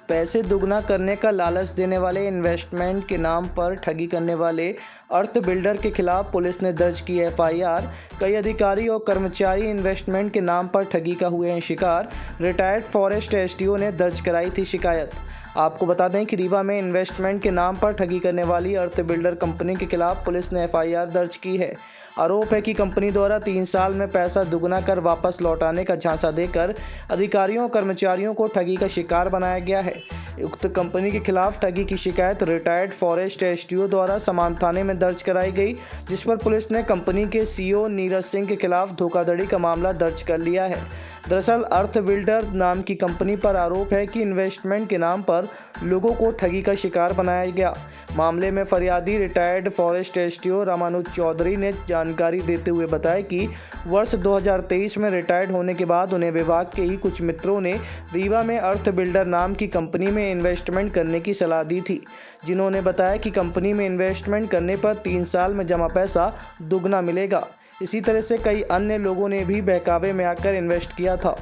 पैसे दुगना करने का लालच देने वाले इन्वेस्टमेंट के नाम पर ठगी करने वाले अर्थ बिल्डर के खिलाफ पुलिस ने दर्ज की एफआईआर। कई अधिकारी और कर्मचारी इन्वेस्टमेंट के नाम पर ठगी का हुए हैं शिकार। रिटायर्ड फॉरेस्ट एसडीओ ने दर्ज कराई थी शिकायत। आपको बता दें कि रीवा में इन्वेस्टमेंट के नाम पर ठगी करने वाली अर्थ बिल्डर कंपनी के खिलाफ पुलिस ने एफआईआर दर्ज की है। आरोप है कि कंपनी द्वारा 3 साल में पैसा दुगना कर वापस लौटाने का झांसा देकर अधिकारियों और कर्मचारियों को ठगी का शिकार बनाया गया है। उक्त कंपनी के खिलाफ ठगी की शिकायत रिटायर्ड फॉरेस्ट एसडीओ द्वारा समान थाने में दर्ज कराई गई, जिस पर पुलिस ने कंपनी के सीईओ नीरज सिंह के खिलाफ धोखाधड़ी का मामला दर्ज कर लिया है। दरअसल अर्थ बिल्डर नाम की कंपनी पर आरोप है कि इन्वेस्टमेंट के नाम पर लोगों को ठगी का शिकार बनाया गया। मामले में फरियादी retired forest SDO Ramanuj Chaudhary ने जानकारी देते हुए बताया कि वर्ष 2023 में रिटायर्ड होने के बाद उन्हें विभाग के ही कुछ मित्रों ने रीवा में अर्थ बिल्डर नाम की कंपनी में इन्वेस्टमेंट करने की सलाह दी थी, जिन्होंने बताया कि कंपनी में इन्वेस्टमेंट करने पर 3 साल में जमा पैसा दुगना मिलेगा। इसी तरह से कई अन्य लोगों ने भी बहकावे में आकर इन्वेस्ट किया था,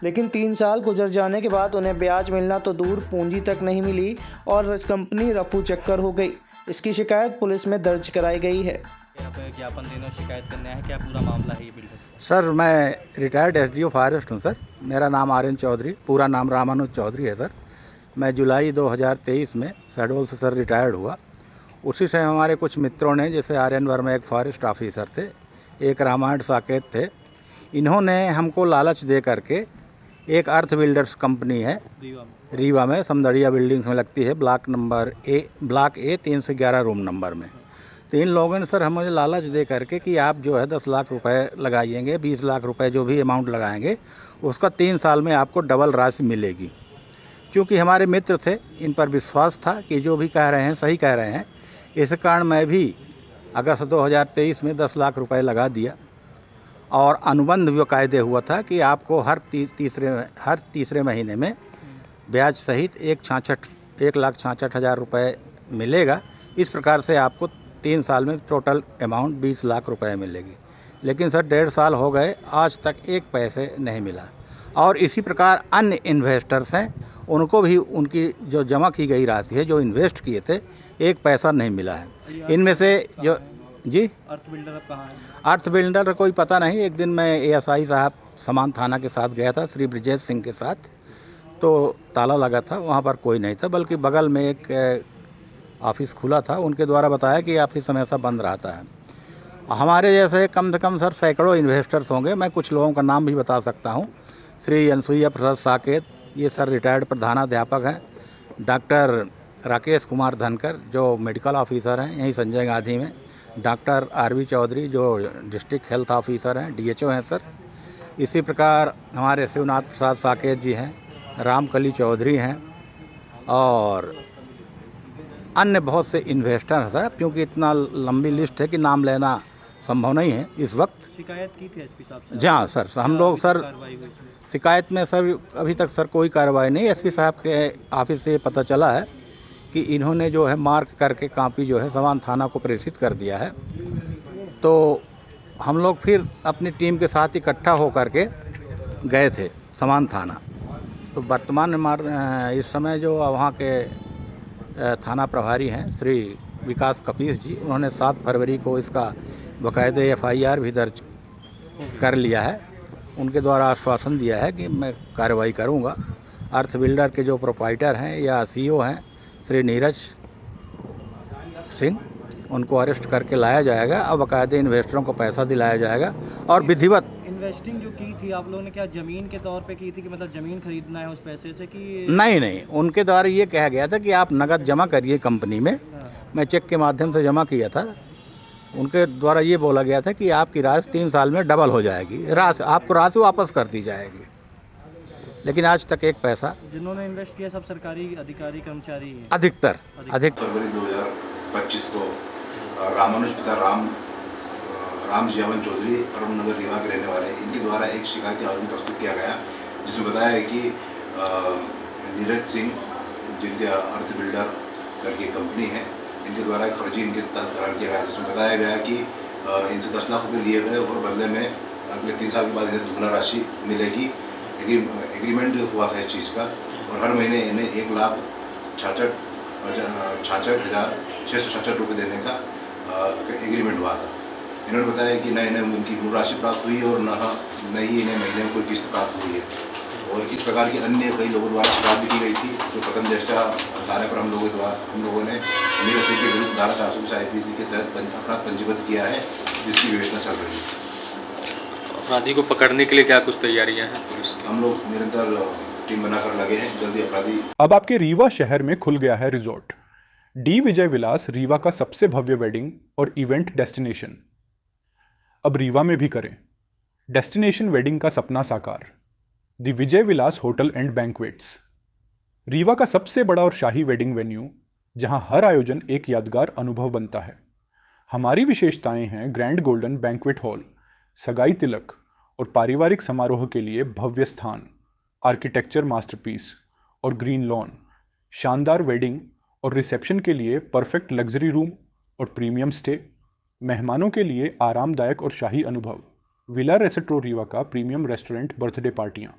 लेकिन 3 साल गुजर जाने के बाद उन्हें ब्याज मिलना तो दूर पूंजी तक नहीं मिली और कंपनी रफू चक्कर हो गई। इसकी शिकायत पुलिस में दर्ज कराई गई है। ज्ञापन देने और शिकायत करने आए हैं, क्या पूरा मामला है ये बिल्डर? सर, मैं रिटायर्ड एसडीओ फॉरेस्ट हूँ सर। मेरा नाम आर्यन चौधरी, पूरा नाम रामानुज चौधरी है सर। मैं जुलाई 2023 में शहडोल से सर रिटायर्ड हुआ। उसी समय हमारे कुछ मित्रों ने, जैसे आर्यन वर्मा एक फॉरेस्ट ऑफिसर थे, एक रामायण साकेत थे, इन्होंने हमको लालच दे करके एक अर्थ बिल्डर्स कंपनी है रीवा में समदड़िया बिल्डिंग्स में लगती है, ब्लॉक ए 3 से 11 रूम नंबर में। तो इन लोगों ने सर हमें लालच दे करके कि आप जो है 10 लाख रुपए लगाइएंगे, 20 लाख रुपए जो भी अमाउंट लगाएंगे उसका 3 साल में आपको डबल राशि मिलेगी। क्योंकि हमारे मित्र थे, इन पर विश्वास था कि जो भी कह रहे हैं सही कह रहे हैं। इस कारण मैं भी अगस्त 2023 में 10 लाख रुपए लगा दिया और अनुबंध भी कायदे हुआ था कि आपको हर तीसरे महीने में ब्याज सहित 1,66,000 रुपये मिलेगा। इस प्रकार से आपको 3 साल में टोटल अमाउंट 20 लाख रुपए मिलेगी। लेकिन सर 1.5 साल हो गए, आज तक एक पैसे नहीं मिला। और इसी प्रकार अन्य इन्वेस्टर्स हैं, उनको भी उनकी जो जमा की गई राशि है, जो इन्वेस्ट किए थे, एक पैसा नहीं मिला है। इनमें से जो जी अर्थ बिल्डर अब कहाँ है? अर्थ बिल्डर का कोई पता नहीं। एक दिन मैं एएसआई साहब समान थाना के साथ गया था, श्री ब्रजेश सिंह के साथ, तो ताला लगा था, वहाँ पर कोई नहीं था, बल्कि बगल में एक ऑफिस खुला था। उनके द्वारा बताया कि ऑफिस हमेशा बंद रहता है। हमारे जैसे कम से कम सर सैकड़ों इन्वेस्टर्स होंगे। मैं कुछ लोगों का नाम भी बता सकता हूँ। श्री अनसुईया प्रसाद साकेत, ये सर रिटायर्ड प्रधानाध्यापक हैं। डॉक्टर राकेश कुमार धनकर, जो मेडिकल ऑफिसर हैं यहीं संजय गांधी में। डॉक्टर आरवी चौधरी, जो डिस्ट्रिक्ट हेल्थ ऑफिसर हैं, डीएचओ हैं सर। इसी प्रकार हमारे शिवनाथ प्रसाद साकेत जी हैं, रामकली चौधरी हैं और अन्य बहुत से इन्वेस्टर हैं सर। क्योंकि इतना लंबी लिस्ट है कि नाम लेना संभव नहीं है इस वक्त। शिकायत की थी एसपी साहब से? जी हाँ सर, हम लोग सर शिकायत में सर अभी तक सर कोई कार्रवाई नहीं। एसपी साहब के ऑफिस से पता चला है कि इन्होंने जो है मार्क करके कॉपी जो है समान थाना को प्रेषित कर दिया है। तो हम लोग फिर अपनी टीम के साथ इकट्ठा होकर के गए थे समान थाना। तो वर्तमान में इस समय जो वहाँ के थाना प्रभारी हैं श्री विकास कपीस जी, उन्होंने 7 फरवरी को इसका बाकायदे एफआईआर भी दर्ज कर लिया है। उनके द्वारा आश्वासन दिया है कि मैं कार्रवाई करूँगा। अर्थ बिल्डर के जो प्रोप्राइटर हैं या सीईओ हैं श्री नीरज सिंह, उनको अरेस्ट करके लाया जाएगा। अब बाकायदे इन्वेस्टरों को पैसा दिलाया जाएगा और विधिवत इन्वेस्टिंग जो की थी आप लोगों ने, क्या ज़मीन के तौर पे की थी कि मतलब ज़मीन खरीदना है उस पैसे से कि नहीं, उनके द्वारा ये कहा गया था कि आप नकद जमा करिए कंपनी में। मैं चेक के माध्यम से जमा किया था। उनके द्वारा ये बोला गया था कि आपकी राशि 3 साल में डबल हो जाएगी, आपको राशि वापस कर दी जाएगी। लेकिन आज तक एक पैसा। जिन्होंने इन्वेस्ट किया सब सरकारी अधिकारी कर्मचारी हैं? अधिकतर। फरवरी 2025 को रामानुज पिता राम जीवन चौधरी, अरुण नगर रीवा के रहने वाले, इनके द्वारा एक शिकायती आवेदन प्रस्तुत किया गया, जिसमें बताया है कि नीरज सिंह, जिनके अर्थ बिल्डर करके कंपनी है, इनके द्वारा एक फर्जी इनके साथ करार किया गया, जिसमें बताया गया कि इनसे 10 लाख रुपये लिए गए और बदले में अगले 3 साल के बाद इन्हें दुगना राशि मिलेगी। एग्रीमेंट हुआ था इस चीज़ का। और हर महीने इन्हें 1,66,666 रुपये देने का एग्रीमेंट हुआ था। इन्होंने बताया कि न इन्हें उनकी मूल राशि प्राप्त हुई और न ही इन्हें महीने में कोई किस्त प्राप्त हुई है। और इस प्रकार की अन्य कई लोगों द्वारा शिकायत भी की गई थी, जो प्रथम दृष्टया थाने पर हम लोगों ने मीर रसीद के विरुद्ध धारा 420 IPC के तहत अपराध पंजीबद्ध किया है, जिसकी विवेचना चल रही है। अपराधी को पकड़ने के लिए क्या कुछ तैयारियां हैं पुलिस की? हम लोग निरंतर टीम बनाकर लगे हैं, जल्दी अपराधी। अब आपके रीवा शहर में खुल गया है रिजॉर्ट। डी विजय विलास रीवा का सबसे भव्य वेडिंग और इवेंट डेस्टिनेशन। अब रीवा में भी करें डेस्टिनेशन वेडिंग का सपना साकार। The Vijay Vilas hotel and banquets, Rewa का सबसे बड़ा और शाही वेडिंग वेन्यू, जहां हर आयोजन एक यादगार अनुभव बनता है। हमारी विशेषताएं हैं ग्रैंड गोल्डन बैंक्वेट हॉल, सगाई तिलक और पारिवारिक समारोह के लिए भव्य स्थान, आर्किटेक्चर मास्टरपीस और ग्रीन लॉन, शानदार वेडिंग और रिसेप्शन के लिए परफेक्ट लग्जरी रूम और प्रीमियम स्टे, मेहमानों के लिए आरामदायक और शाही अनुभव, विला रेस्ट्रो रीवा का प्रीमियम रेस्टोरेंट बर्थडे पार्टियाँ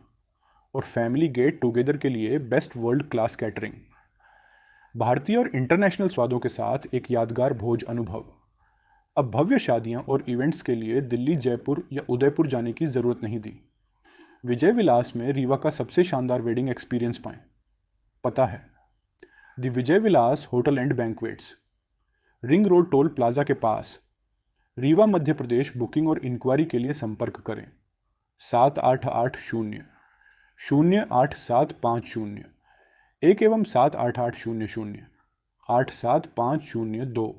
और फैमिली गेट टुगेदर के लिए बेस्ट वर्ल्ड क्लास कैटरिंग, भारतीय और इंटरनेशनल स्वादों के साथ एक यादगार भोज अनुभव। अब भव्य शादियां और इवेंट्स के लिए दिल्ली, जयपुर या उदयपुर जाने की ज़रूरत नहीं दी। विजय विलास में रीवा का सबसे शानदार वेडिंग एक्सपीरियंस पाएं। पता है the Vijay Vilas hotel and banquets, ring road toll plaza के पास, रीवा मध्य प्रदेश। बुकिंग और इंक्वायरी के लिए संपर्क करें 7880-08750 1 एवं 7880-0875002।